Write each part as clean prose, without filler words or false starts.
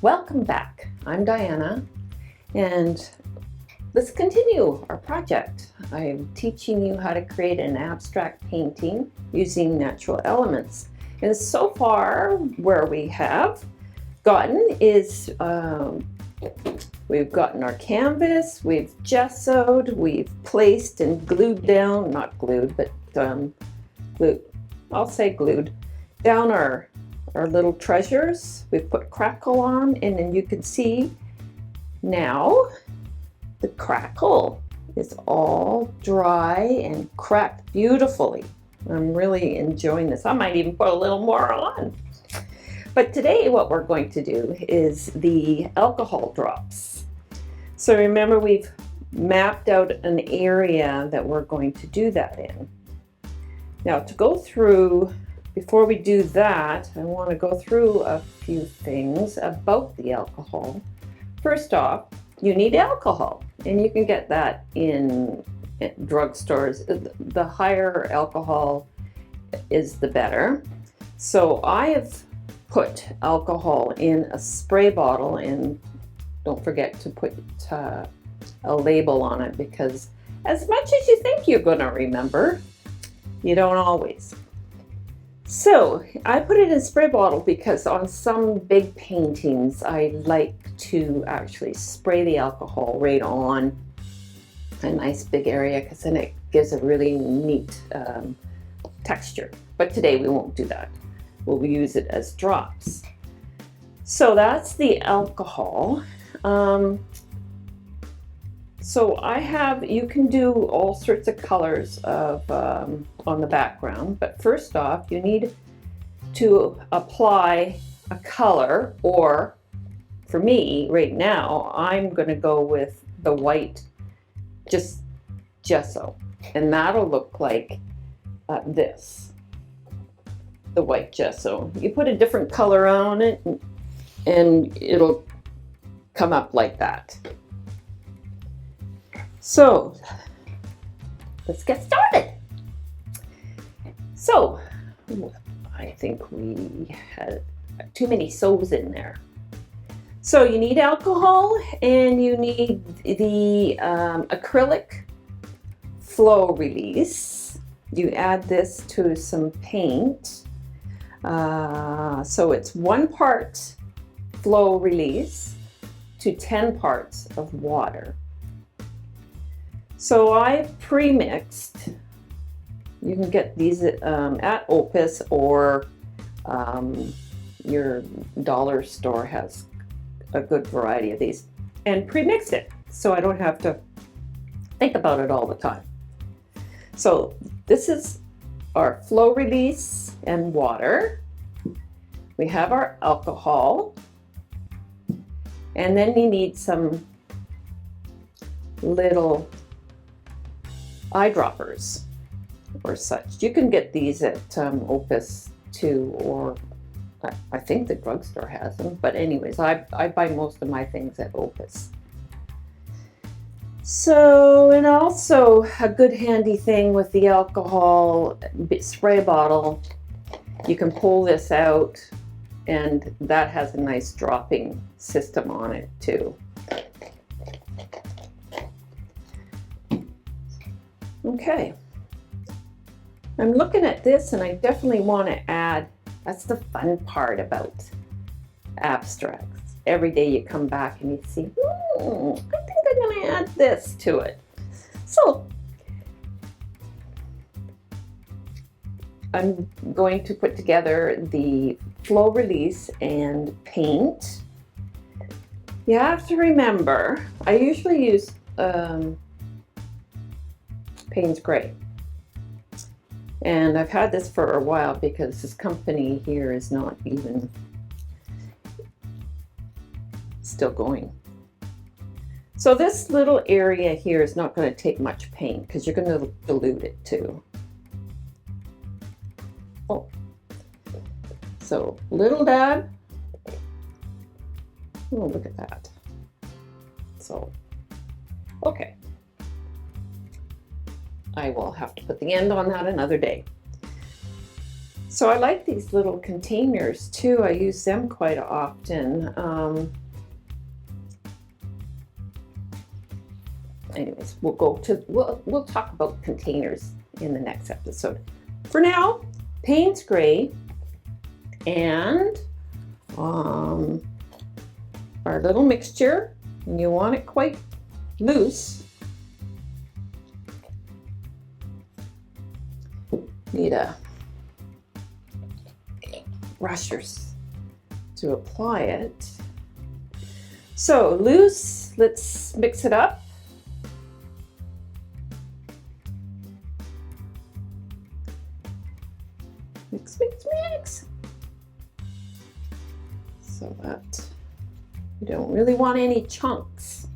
Welcome back. I'm Diana, and let's continue our project. I'm teaching you how to create an abstract painting using natural elements. And so far, where we have gotten is we've gotten our canvas, we've gessoed, we've placed and glued down, not glued, but glued, I'll say glued, down our little treasures. We've put crackle on, and then you can see now the crackle is all dry and cracked beautifully. I'm really enjoying this. I might even put a little more on. But today what we're going to do is the alcohol drops. So remember, we've mapped out an area that we're going to do that in. Now to go through, before we do that, I want to go through a few things about the alcohol. First off, you need alcohol, and you can get that in drugstores. The higher alcohol is the better. So I have put alcohol in a spray bottle, and don't forget to put a label on it, because as much as you think you're going to remember, you don't always. So I put it in a spray bottle because on some big paintings I like to actually spray the alcohol right on a nice big area, because then it gives a really neat texture. But today we won't do that. We'll use it as drops. So that's the alcohol. So you can do all sorts of colors of on the background, but first off you need to apply a color, or for me right now I'm going to go with the white just gesso, and that'll look like this, the white gesso. You put a different color on it and it'll come up like that. So let's get started. So I think we had too many so's in there. So you need alcohol, and you need the acrylic flow release. You add this to some paint. So it's 1 part flow release to 10 parts of water. So I've pre-mixed. You can get these at Opus, or your dollar store has a good variety of these, and pre-mixed it so I don't have to think about it all the time. So this is our flow release and water. We have our alcohol, and then you need some little eyedroppers or such. You can get these at Opus too, or I think the drugstore has them, but anyways, I buy most of my things at Opus. So, and also a good handy thing with the alcohol spray bottle, you can pull this out, and that has a nice dropping system on it too. Okay, I'm looking at this, and I definitely want to add, that's the fun part about abstracts. Every day you come back and you see, I think I'm going to add this to it. So I'm going to put together the flow release and paint. You have to remember, I usually use Payne's Gray. And I've had this for a while because this company here is not even still going. So this little area here is not going to take much paint, because you're going to dilute it too. Oh, so little dab. Oh, look at that. So, okay. I will have to put the end on that another day. So I like these little containers too. I use them quite often. Anyways, we'll talk about containers in the next episode. For now, Payne's gray and our little mixture, and you want it quite loose. Need a brushers to apply it. So loose, let's mix it up. Mix, mix, mix. So that you don't really want any chunks.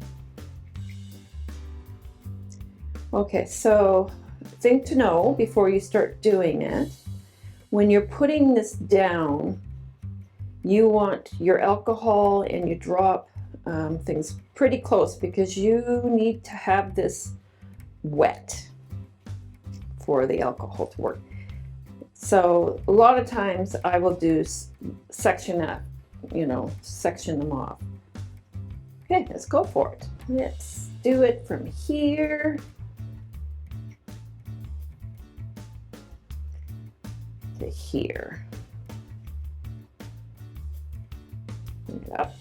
Okay, so thing to know before you start doing it, when you're putting this down, you want your alcohol and you drop things pretty close because you need to have this wet for the alcohol to work. So a lot of times I will do section them off. Okay, let's go for it. Let's do it from here to here. Yep.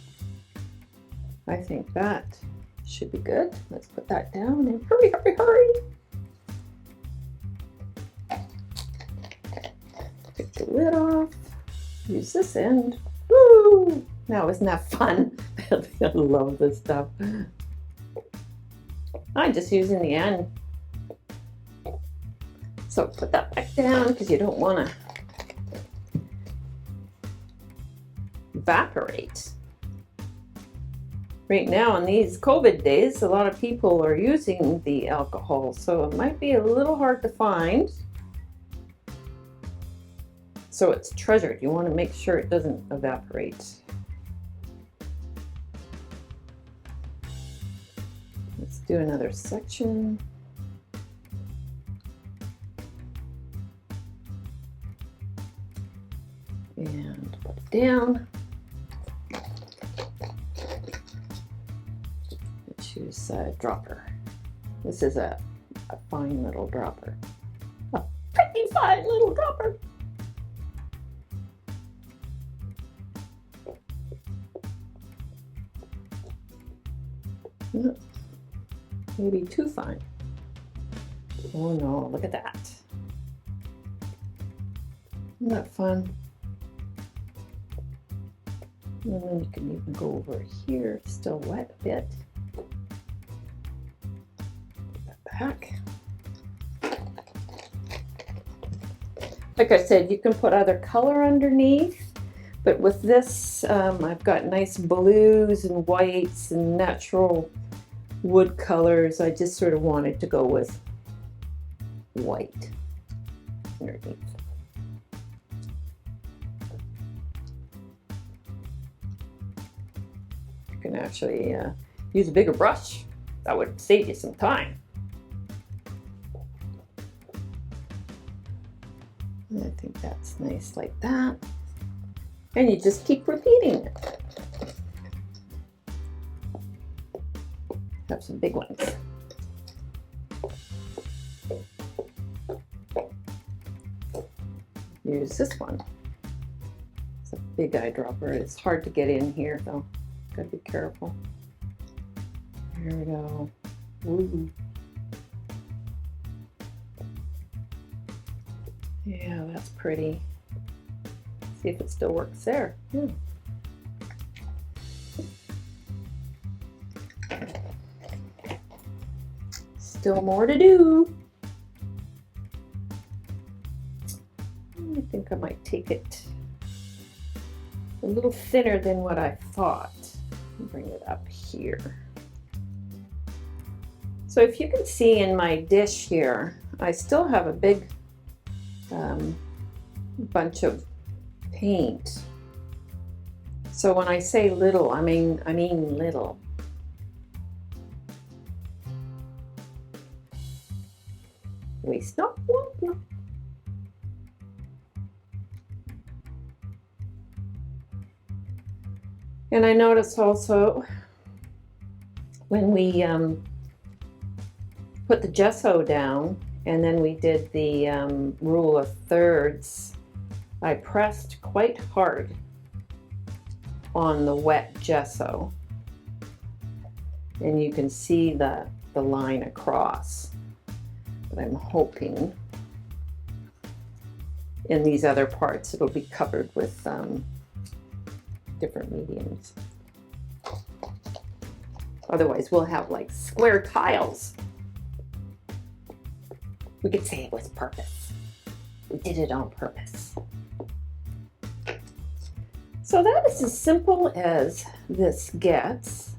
I think that should be good. Let's put that down and hurry, hurry, hurry. Take the lid off. Use this end. Woo! Now, isn't that fun? I love this stuff. I'm just using the end. So put that back down because you don't want to evaporate. Right now in these COVID days, a lot of people are using the alcohol, so it might be a little hard to find. So it's treasured. You want to make sure it doesn't evaporate. Let's do another section. And put it down. Choose a dropper. This is a fine little dropper. A pretty fine little dropper. Maybe too fine. Oh no, look at that. Isn't that fun? And then you can even go over here, it's still wet a bit. Put that back. Like I said, you can put other color underneath, but with this, I've got nice blues and whites and natural wood colors. I just sort of wanted to go with white underneath. You can actually use a bigger brush. That would save you some time. And I think that's nice like that. And you just keep repeating it. Have some big ones. Use this one. It's a big eyedropper. It's hard to get in here though. Gotta be careful. There we go. Ooh. Yeah, that's pretty. See if it still works there. Yeah. Still more to do. I think I might take it a little thinner than what I thought. Bring it up here. So if you can see in my dish here, I still have a big bunch of paint. So when I say little, I mean little. Waste not, want not. And I noticed also when we put the gesso down and then we did the rule of thirds, I pressed quite hard on the wet gesso. And you can see the line across. But I'm hoping in these other parts it'll be covered with different mediums. Otherwise we'll have like square tiles. We could say it was purpose. We did it on purpose. So that is as simple as this gets.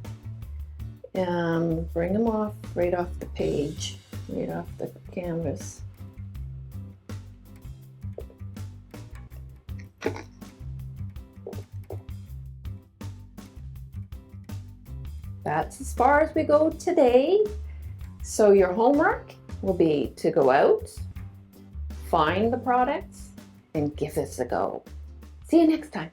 Bring them off right off the page, right off the canvas. That's as far as we go today. So your homework will be to go out, find the products, and give this a go. See you next time.